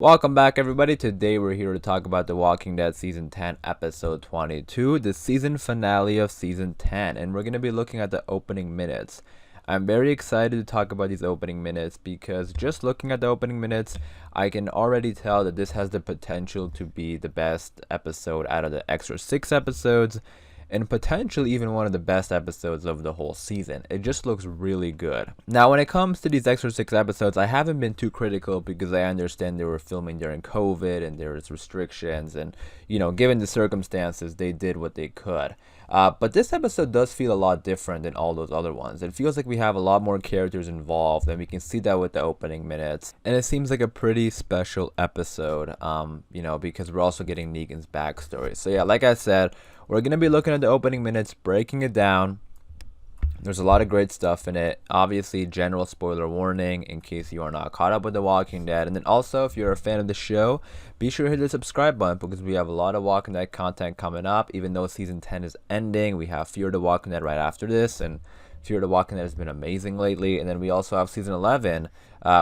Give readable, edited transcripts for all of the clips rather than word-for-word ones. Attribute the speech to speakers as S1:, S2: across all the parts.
S1: Welcome back, everybody. Today we're here to talk about The Walking Dead Season 10, Episode 22, the season finale of Season 10, and we're going to be looking at the opening minutes. I'm very excited to talk about these opening minutes because just looking at the opening minutes, I can already tell that this has the potential to be the best episode out of the extra 6 episodes, and potentially even one of the best episodes of the whole season. It just looks really good. Now, when it comes to these extra 6 episodes, I haven't been too critical because I understand they were filming during COVID and there was restrictions, and given the circumstances, they did what they could. But this episode does feel a lot different than all those other ones. It feels like we have a lot more characters involved, and we can see that with the opening minutes. And it seems like a pretty special episode, because we're also getting Negan's backstory. So yeah, like I said, we're going to be looking at the opening minutes, breaking it down. There's a lot of great stuff in it. Obviously, general spoiler warning in case you are not caught up with The Walking Dead. And then also, if you're a fan of the show, be sure to hit the subscribe button because we have a lot of Walking Dead content coming up. Even though Season 10 is ending, we have Fear the Walking Dead right after this. And Fear the Walking Dead has been amazing lately. And then we also have Season 11,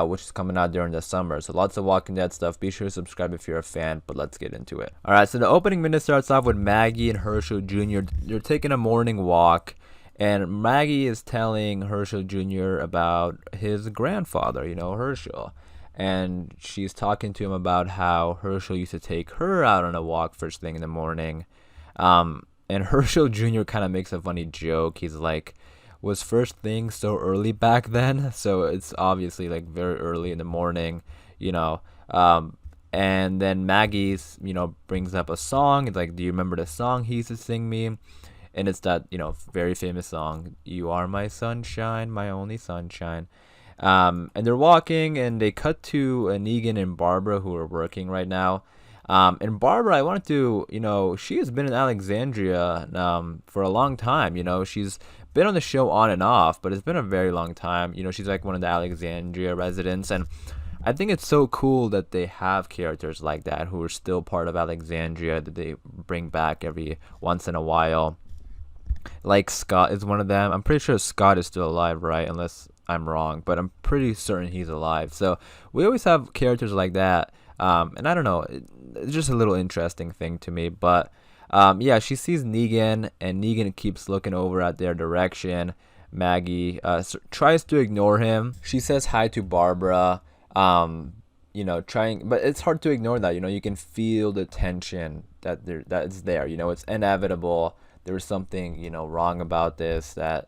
S1: which is coming out during the summer. So lots of Walking Dead stuff. Be sure to subscribe if you're a fan, but let's get into it. Alright, so the opening minute starts off with Maggie and Herschel Jr. They're taking a morning walk. And Maggie is telling Herschel Jr. about his grandfather, Herschel. And she's talking to him about how Herschel used to take her out on a walk first thing in the morning. And Herschel Jr. kind of makes a funny joke. He's like, was first thing so early back then? So it's obviously like very early in the morning, and then Maggie's, brings up a song. It's like, do you remember the song he used to sing me? And it's that, very famous song, You Are My Sunshine, My Only Sunshine. And they're walking, and they cut to Negan and Barbara, who are working right now. And Barbara, I wanted to, she has been in Alexandria for a long time. She's been on the show on and off, but it's been a very long time. She's like one of the Alexandria residents. And I think it's so cool that they have characters like that who are still part of Alexandria that they bring back every once in a while. Like Scott is one of them. I'm pretty sure Scott is still alive, right? Unless I'm wrong, but I'm pretty certain he's alive. So we always have characters like that. And I don't know, it's just a little interesting thing to me. But yeah, she sees Negan, and Negan keeps looking over at their direction. Maggie tries to ignore him. She says hi to Barbara. Trying, but it's hard to ignore that. You can feel the tension that is there. It's inevitable. There's something wrong about this, that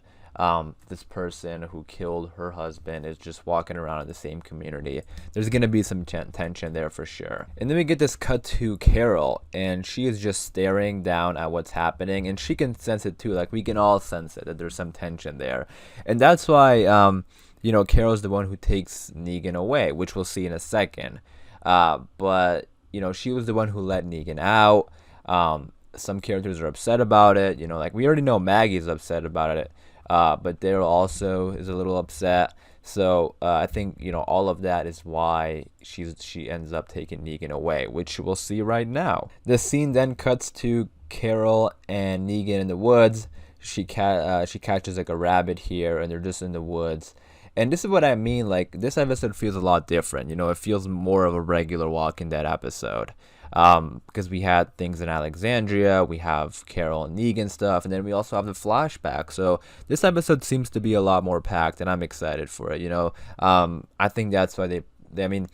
S1: this person who killed her husband is just walking around in the same community. There's gonna be some tension there for sure. And then we get this cut to Carol, and she is just staring down at what's happening, and she can sense it too. Like, we can all sense it, that there's some tension there. And that's why Carol's the one who takes Negan away, which we'll see in a second. But she was the one who let Negan out. Some characters are upset about it. Like, we already know Maggie's upset about it. But Daryl also is a little upset. So I think all of that is why she ends up taking Negan away, which we'll see right now. The scene then cuts to Carol and Negan in the woods. She catches like a rabbit here, and they're just in the woods. And this is what I mean. Like, this episode feels a lot different. It feels more of a regular Walking Dead episode. Because we had things in Alexandria, we have Carol and Negan stuff, and then we also have the flashback. So this episode seems to be a lot more packed, and I'm excited for it. I think that's why I mean,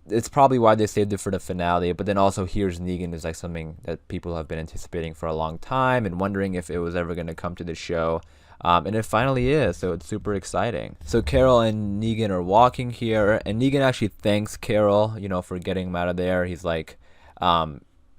S1: it's probably why they saved it for the finale. But then also, here's Negan is like something that people have been anticipating for a long time and wondering if it was ever going to come to the show. And it finally is, so it's super exciting. So Carol and Negan are walking here, and Negan actually thanks Carol, for getting him out of there. He's like,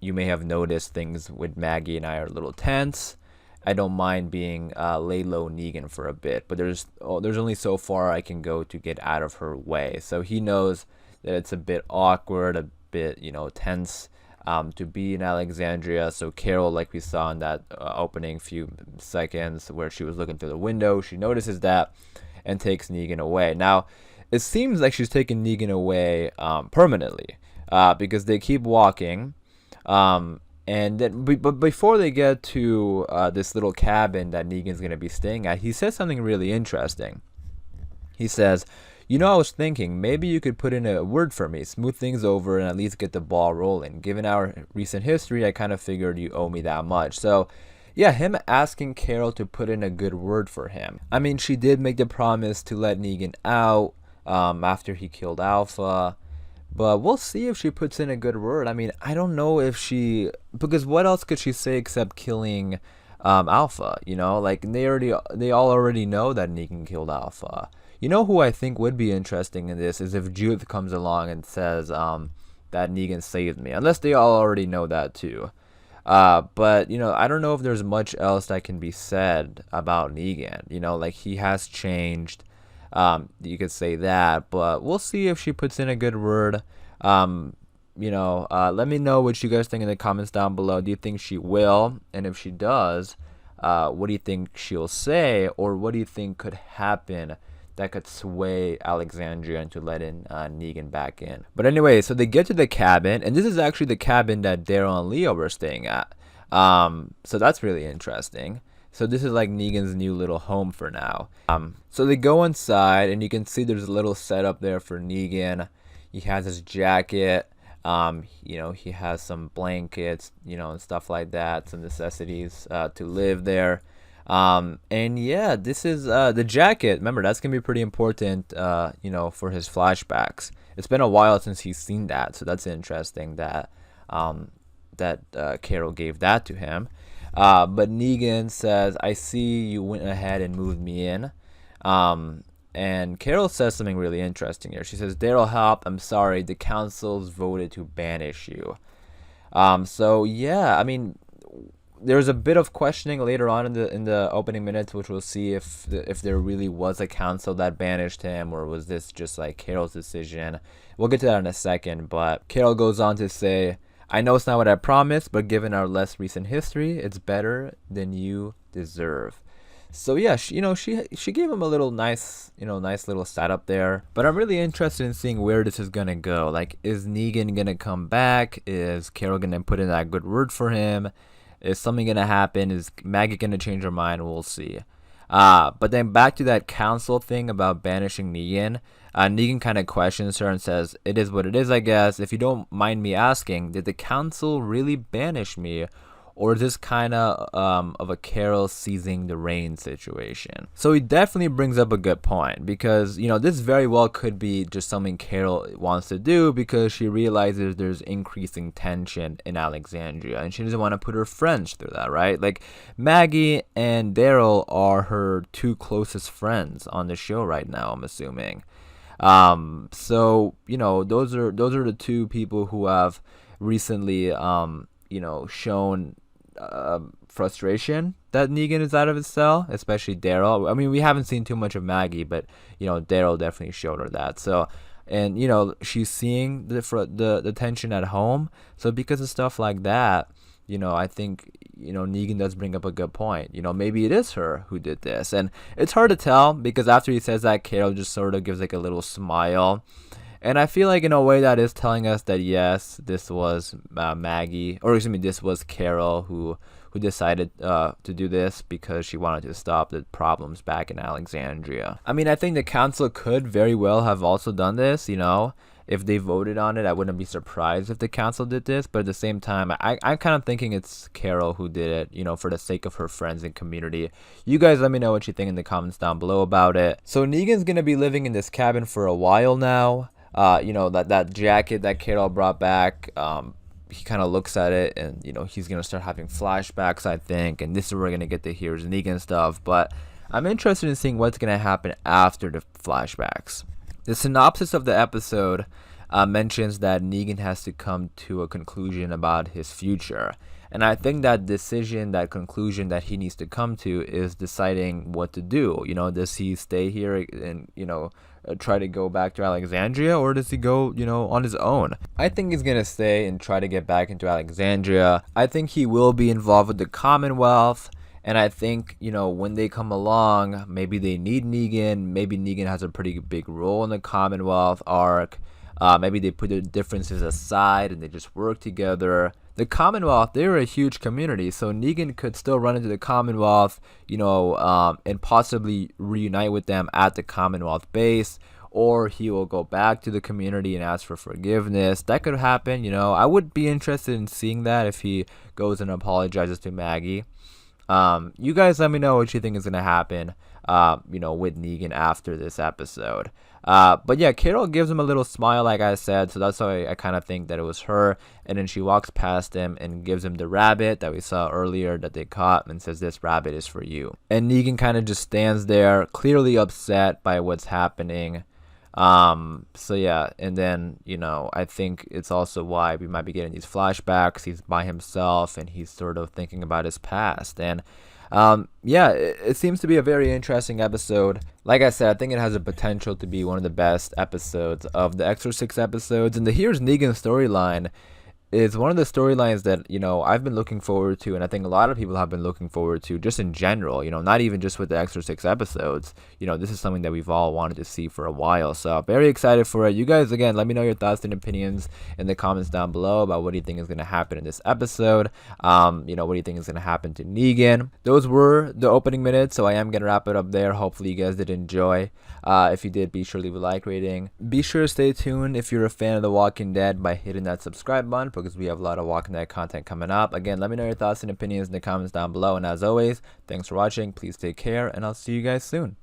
S1: you may have noticed things with Maggie and I are a little tense. I don't mind being lay low Negan for a bit, but there's only so far I can go to get out of her way. So he knows that it's a bit awkward, a bit tense to be in Alexandria. So Carol, like we saw in that opening few seconds where she was looking through the window, she notices that and takes Negan away. Now, it seems like she's taking Negan away permanently. Because they keep walking, and then but before they get to this little cabin that Negan's gonna be staying at, he says something really interesting. He says, I was thinking maybe you could put in a word for me, smooth things over, and at least get the ball rolling. Given our recent history, I kind of figured you owe me that much. So, yeah, him asking Carol to put in a good word for him. I mean, she did make the promise to let Negan out after he killed Alpha. But we'll see if she puts in a good word. I mean, I don't know if she, because what else could she say except killing Alpha? Like they all already know that Negan killed Alpha. Who I think would be interesting in this is if Judith comes along and says that Negan saved me, unless they all already know that too. But I don't know if there's much else that can be said about Negan. Like he has changed. You could say that, but we'll see if she puts in a good word. Let me know what you guys think in the comments down below. Do you think she will? And if she does, what do you think she'll say? Or what do you think could happen that could sway Alexandria into letting Negan back in? But anyway, so they get to the cabin, and this is actually the cabin that Daryl and Leo were staying at. So that's really interesting. So this is like Negan's new little home for now. So they go inside, and you can see there's a little setup there for Negan. He has his jacket. He has some blankets, and stuff like that, some necessities to live there. And yeah, this is the jacket. Remember, that's gonna be pretty important, for his flashbacks. It's been a while since he's seen that, so that's interesting that Carol gave that to him. But Negan says, "I see you went ahead and moved me in." And Carol says something really interesting here. She says, "Daryl helped. I'm sorry. The council's voted to banish you." So yeah, I mean, there's a bit of questioning later on in the opening minutes, which we'll see if there really was a council that banished him, or was this just like Carol's decision. We'll get to that in a second. But Carol goes on to say, "I know it's not what I promised, but given our less recent history, it's better than you deserve." So yeah, she gave him a little nice little setup there. But I'm really interested in seeing where this is gonna go. Like, is Negan gonna come back? Is Carol gonna put in that good word for him? Is something gonna happen? Is Maggie gonna change her mind? We'll see. But then back to that council thing about banishing Negan. Negan kind of questions her and says, "It is what it is, I guess. If you don't mind me asking, did the council really banish me? Or is this kind of a Carol seizing the reins situation?" So he definitely brings up a good point, because this very well could be just something Carol wants to do because she realizes there's increasing tension in Alexandria and she doesn't want to put her friends through that, right? Like, Maggie and Daryl are her two closest friends on the show right now, I'm assuming. So those are the two people who have recently shown frustration that Negan is out of his cell, especially Daryl. I mean, we haven't seen too much of Maggie, but Daryl definitely showed her that. So, and she's seeing the tension at home. So because of stuff like that, I think Negan does bring up a good point. Maybe it is her who did this, and it's hard to tell because after he says that, Carol just sort of gives like a little smile. And I feel like in a way that is telling us that yes, this was Maggie, or excuse me, this was Carol who decided to do this because she wanted to stop the problems back in Alexandria. I mean, I think the council could very well have also done this, if they voted on it. I wouldn't be surprised if the council did this, but at the same time, I'm kind of thinking it's Carol who did it, for the sake of her friends and community. You guys let me know what you think in the comments down below about it. So Negan's gonna be living in this cabin for a while now. That jacket that Carol brought back, he kind of looks at it and he's gonna start having flashbacks, I think, and this is where we're gonna get to hear his Negan stuff. But I'm interested in seeing what's gonna happen after the flashbacks. The synopsis of the episode mentions that Negan has to come to a conclusion about his future, and I think that decision, that conclusion that he needs to come to is deciding what to do. Does he stay here and try to go back to Alexandria, or does he go on his own? I think he's gonna stay and try to get back into Alexandria. I think he will be involved with the Commonwealth, and I think when they come along, maybe they need Negan. Maybe Negan has a pretty big role in the Commonwealth arc. Maybe they put their differences aside and they just work together. The Commonwealth, they're a huge community, so Negan could still run into the Commonwealth, and possibly reunite with them at the Commonwealth base, or he will go back to the community and ask for forgiveness. That could happen, you know. I would be interested in seeing that if he goes and apologizes to Maggie. You guys let me know what you think is gonna happen, with Negan after this episode. But yeah, Carol gives him a little smile, like I said, so that's why I kind of think that it was her. And then she walks past him and gives him the rabbit that we saw earlier that they caught and says, "This rabbit is for you." And Negan kind of just stands there, clearly upset by what's happening. So yeah, and then, I think it's also why we might be getting these flashbacks. He's by himself and he's sort of thinking about his past. And yeah, it seems to be a very interesting episode. Like I said, I think it has the potential to be one of the best episodes of the Extra 6 episodes. And the Here's Negan storyline is one of the storylines that, I've been looking forward to, and I think a lot of people have been looking forward to just in general, not even just with the Extra 6 episodes. This is something that we've all wanted to see for a while, so very excited for it. You guys, again, let me know your thoughts and opinions in the comments down below about what do you think is going to happen in this episode. What do you think is going to happen to Negan? Those were the opening minutes, so I am going to wrap it up there. Hopefully you guys did enjoy. If you did, be sure to leave a like rating. Be sure to stay tuned if you're a fan of The Walking Dead by hitting that subscribe button, because we have a lot of Walking Dead content coming up. Again, let me know your thoughts and opinions in the comments down below. And as always, thanks for watching. Please take care, and I'll see you guys soon.